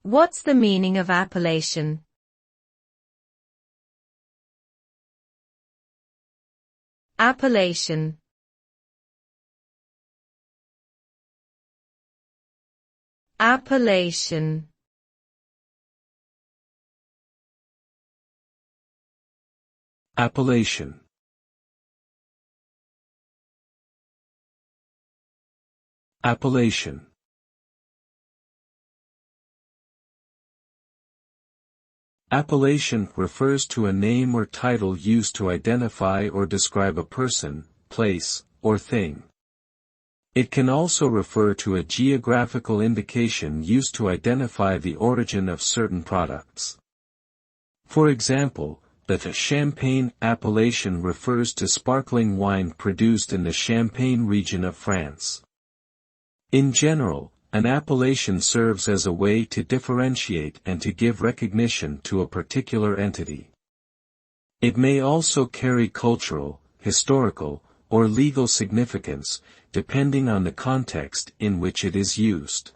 What's the meaning of appellation? Appellation. Appellation. Appellation. Appellation. Appellation refers to a name or title used to identify or describe a person, place, or thing. It can also refer to a geographical indication used to identify the origin of certain products. For example, the Champagne appellation refers to sparkling wine produced in the Champagne region of France. In general, an appellation serves as a way to differentiate and to give recognition to a particular entity. It may also carry cultural, historical, or legal significance, depending on the context in which it is used.